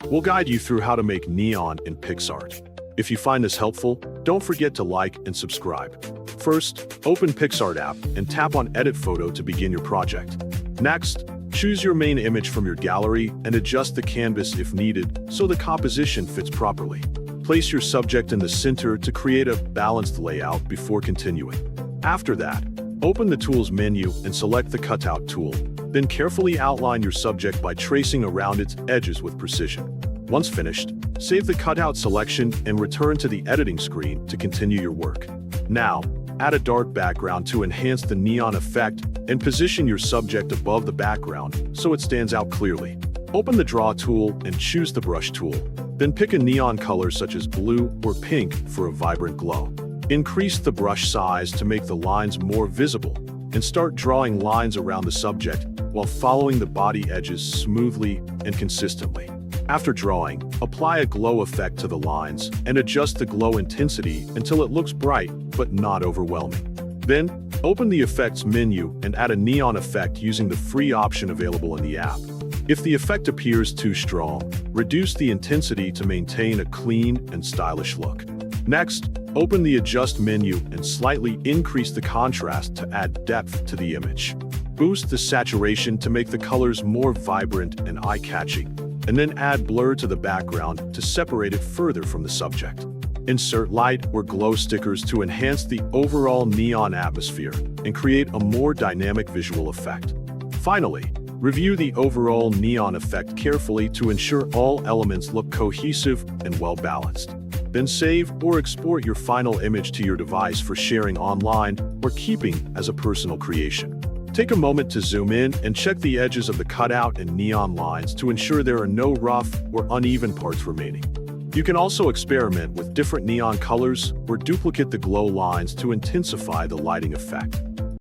we'll guide you through how to make neon in Picsart. If you find this helpful, don't forget to like and subscribe. First, open Picsart app and tap on Edit Photo to begin your project. Next, choose your main image from your gallery and adjust the canvas if needed so the composition fits properly. Place your subject in the center to create a balanced layout before continuing. After that, open the Tools menu and select the Cutout tool. Then carefully outline your subject by tracing around its edges with precision. Once finished, save the cutout selection and return to the editing screen to continue your work. Now, add a dark background to enhance the neon effect and position your subject above the background so it stands out clearly. Open the Draw tool and choose the Brush tool. Then pick a neon color such as blue or pink for a vibrant glow. Increase the brush size to make the lines more visible and start drawing lines around the subject while following the body edges smoothly and consistently. After drawing, apply a glow effect to the lines and adjust the glow intensity until it looks bright but not overwhelming. Then, open the Effects menu and add a neon effect using the free option available in the app. If the effect appears too strong, reduce the intensity to maintain a clean and stylish look. Next, open the Adjust menu and slightly increase the contrast to add depth to the image. Boost the saturation to make the colors more vibrant and eye-catching, and then add blur to the background to separate it further from the subject. Insert light or glow stickers to enhance the overall neon atmosphere and create a more dynamic visual effect. Finally, review the overall neon effect carefully to ensure all elements look cohesive and well-balanced. Then save or export your final image to your device for sharing online or keeping as a personal creation. Take a moment to zoom in and check the edges of the cutout and neon lines to ensure there are no rough or uneven parts remaining. You can also experiment with different neon colors or duplicate the glow lines to intensify the lighting effect.